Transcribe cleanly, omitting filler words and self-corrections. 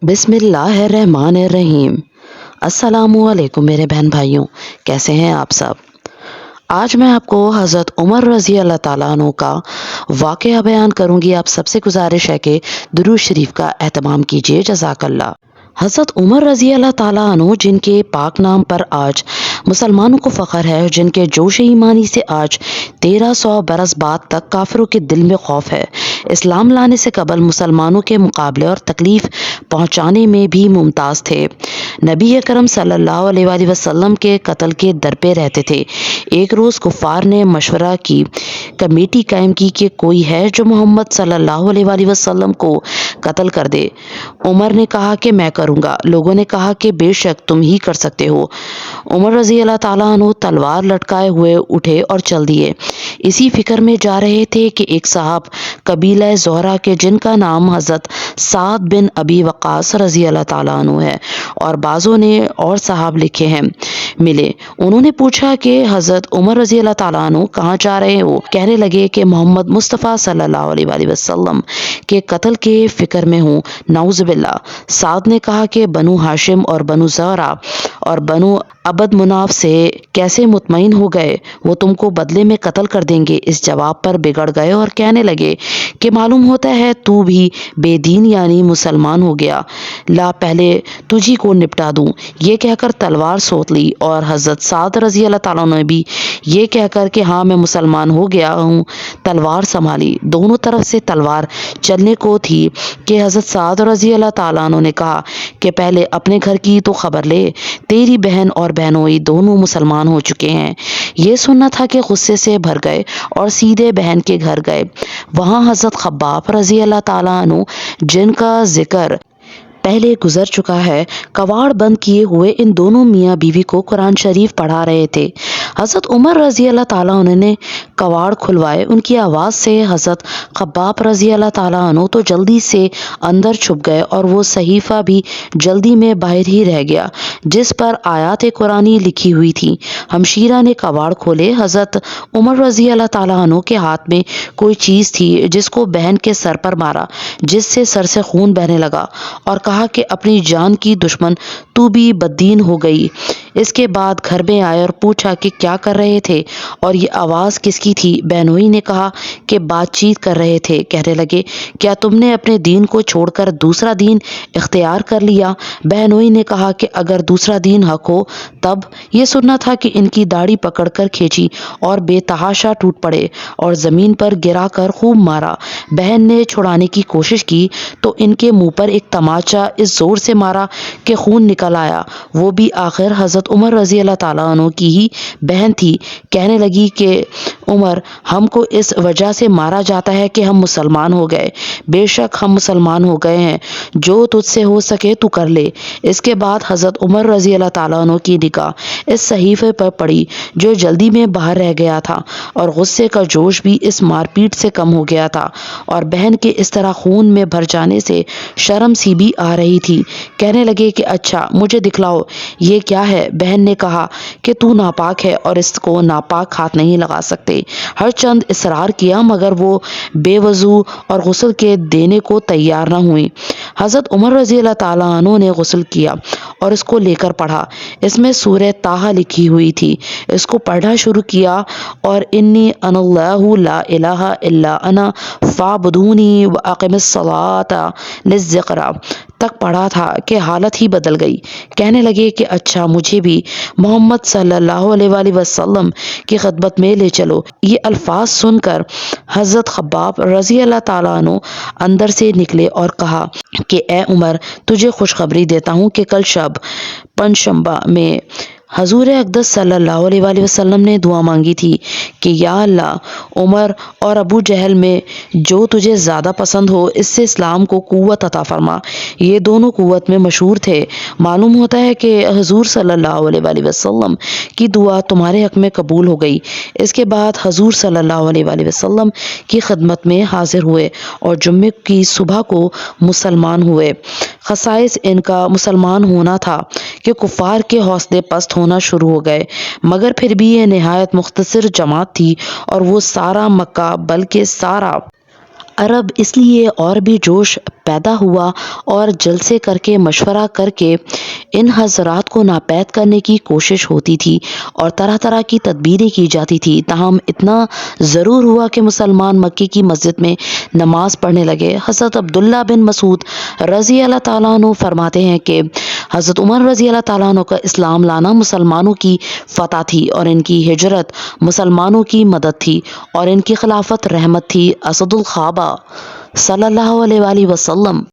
बिस्मिल्लाहिर्रहमानिर्रहीम। अस्सलामुअलैकुम मेरे बहन भाइयों, कैसे हैं आप सब। आज मैं आपको हज़रत उमर रज़ी अल्लाह ताला अन्हु का वाक़या बयान करूंगी। आप सबसे गुजारिश है कि दुरूद शरीफ का एहतमाम कीजिए, जज़ाकल्लाह। हज़रत उमर रज़ी अल्लाह ताला अन्हु, जिनके पाक नाम पर आज मुसलमानों को फ़ख्र है, जिनके जोश ईमानी से आज 1300 बरस बाद तक काफिरों के दिल में खौफ है, इस्लाम लाने से कबल मुसलमानों के मुकाबले और तकलीफ पहुंचाने में भी मुमताज़ थे। नबी अकरम सल्लल्लाहु अलैहि वसल्लम के कत्ल के दर पे रहते थे। एक रोज़ कुफ़ार ने मशवरा की, कमेटी कायम की कि कोई है जो मोहम्मद सल्लल्लाहु अलैहि वसल्लम को कत्ल कर दे। उमर ने कहा कि मैं करूँगा। लोगों ने कहा कि बेशक तुम ही कर सकते हो। उमर रज़ी अल्लाह ताला अन्हु तलवार लटकाए हुए उठे और चल दिए। इसी फिक्र में जा रहे थे कि एक साहब कबीला ज़ोहरा के, जिनका नाम हज़रत साद बिन अबी वक़ास रज़ी अल्लाह ताला अन्हु है और बाज़ों ने और साहब लिखे हैं, मिले। उन्होंने पूछा कि हज़रत उमर रज़ी अल्लाह ताला अन्हु कहाँ जा रहे हो। कहने लगे कि मोहम्मद मुस्तफ़ा सल्लल्लाहु अलैहि वसल्लम के कत्ल के फिक्र में हूँ, नाउज़ुबिल्लाह। साद ने कहा कि बनु हाशिम और बनु ज़ोहरा और बनु अबद मुनाफ से कैसे मुतमईन हो गए, वो तुमको बदले में कत्ल कर देंगे। इस जवाब पर बिगड़ गए और कहने लगे कि मालूम होता है तू भी बेदीन यानी मुसलमान हो गया, ला पहले तुझी को निपटा दूं। ये कहकर तलवार सोत ली और हज़रत साद रज़ी अल्लाह ताला ने भी ये कहकर कि हाँ मैं मुसलमान हो गया हूँ, तलवार संभाली। दोनों तरफ से तलवार चलने को थी कि हज़रत साद रज़ी अल्लाह ताला ने कहा कि पहले अपने घर की तो खबर ले, तेरी बहन और बहनोई दोनों मुसलमान हो चुके हैं। ये सुनना था कि गुस्से से भर गए और सीधे बहन के घर गए। वहाँ हज़रत खब्बाब रज़ी अल्लाह ताला अन्हु, जिनका जिक्र पहले गुजर चुका है, कवाड़ बंद किए हुए इन दोनों मियाँ बीवी को कुरान शरीफ पढ़ा रहे थे। हज़रत उमर रज़ी अल्लाह ताला उन्होंने कवाड़ खुलवाए। उनकी आवाज़ से हज़रत खब्बाब रज़ी अल्लाह ताला अन्हु तो जल्दी से अंदर छुप गए और वो सहीफ़ा भी जल्दी में बाहर ही रह गया जिस पर आयात कुरानी लिखी हुई थी। हमशीरा ने कवाड़ खोले। हज़रत उमर रज़ी अल्लाह ताला अन्हु के हाथ में कोई चीज़ थी जिसको बहन के सर पर मारा, जिससे सर से खून बहने लगा और कहा कि अपनी जान की दुश्मन तू भी बददीन हो गई। इसके बाद घर में आए और पूछा कि क्या कर रहे थे और ये आवाज़ किसकी थी। बहनोई ने कहा कि बातचीत कर रहे थे। कहने लगे क्या तुमने अपने दीन को छोड़कर दूसरा दीन इख्तियार कर लिया। बहनोई ने कहा कि अगर दूसरा दीन हक हो तब। ये सुनना था कि इनकी दाढ़ी पकड़कर खींची और बेतहाशा टूट पड़े और ज़मीन पर गिरा कर खूब मारा। बहन ने छुड़ाने की कोशिश की तो इनके मुंह पर एक तमाचा इस जोर से मारा कि खून निकल आया। वो भी आखिर हज़रत उमर रज़ी अल्लाह ताला अन्हु की ही बहन थी। कहने लगी कि उमर, हमको इस वजह से मारा जाता है कि हम मुसलमान हो गए। बेशक हम मुसलमान हो गए हैं, जो तुझसे हो सके तू कर ले। इसके बाद हज़रत उमर रज़ी अल्लाह ताला अन्हु की निगाह इस सहीफे पर पड़ी जो जल्दी में बाहर रह गया था और गुस्से का जोश भी इस मारपीट से कम हो गया था और बहन के इस तरह खून में भर जाने से शर्म सी भी आ रही थी। कहने लगे कि अच्छा मुझे दिखलाओ ये क्या है। बहन ने कहा कि तू नापाक है और इसको नापाक हाथ नहीं लगा सकते। हर चंद इसरार किया मगर वो बेवजू और गुस्ल के देने को तैयार न हुई। हज़रत उमर रज़ी अल्लाह ताला अन्हु ने गुस्ल किया और इसको लेकर पढ़ा। इसमें सूरह ताहा लिखी हुई थी। इसको पढ़ना शुरू किया और इन्नी अनल्लाहु ला इलाहा इल्ला अना फ़अबुदूनी व अक़िमिस्सलाता लिज़्ज़िक्रा तक पढ़ा था कि हालत ही बदल गई। कहने लगे कि अच्छा मुझे भी मोहम्मद सल्लल्लाहु अलैहि वसल्लम की खिदमत में ले चलो। ये अल्फाज सुनकर हज़रत खब्बाब रज़ी अल्लाह ताला अन्हु अंदर से निकले और कहा कि ए उमर, तुझे खुशखबरी देता हूँ कि कल शब पंशंबा में हजूर अक़दस सल्लल्लाहु अलैहि वसल्लम ने दुआ मांगी थी कि या अल्लाह, उमर और अबू जहल में जो तुझे ज़्यादा पसंद हो इससे इस्लाम को कुव्वत अता फरमा। ये दोनों कुव्वत में मशहूर थे। मालूम होता है कि हजूर सल्लल्लाहु अलैहि वसल्लम की दुआ तुम्हारे हक़ में कबूल हो गई। इसके बाद हजूर सल्लल्लाहु अलैहि वसल्लम की खिदमत में हाजिर हुए और जुम्मे की सुबह को मुसलमान हुए। खसाइस इनका मुसलमान होना था कि कुफ़ार के हौसले पस्त होना शुरू हो गए, मगर फिर भी ये नहायत मुख्तसर जमात थी और वो सारा मक्का बल्कि सारा عرب اس لیے اور بھی جوش پیدا ہوا اور جلسے کر کے مشورہ کر کے ان حضرات کو ناپید کرنے کی کوشش ہوتی تھی اور طرح طرح کی تدبیریں کی جاتی تھی۔ تاہم اتنا ضرور ہوا کہ مسلمان مکے کی مسجد میں نماز پڑھنے لگے۔ حضرت عبداللہ بن مسعود رضی اللہ تعالیٰ عنہ فرماتے ہیں کہ حضرت عمر رضی اللہ تعالیٰ عنہ کا اسلام لانا مسلمانوں کی فتح تھی اور ان کی ہجرت مسلمانوں کی مدد تھی اور ان کی خلافت رحمت تھی۔ اسد الخابہ صلی اللہ علیہ وآلہ وسلم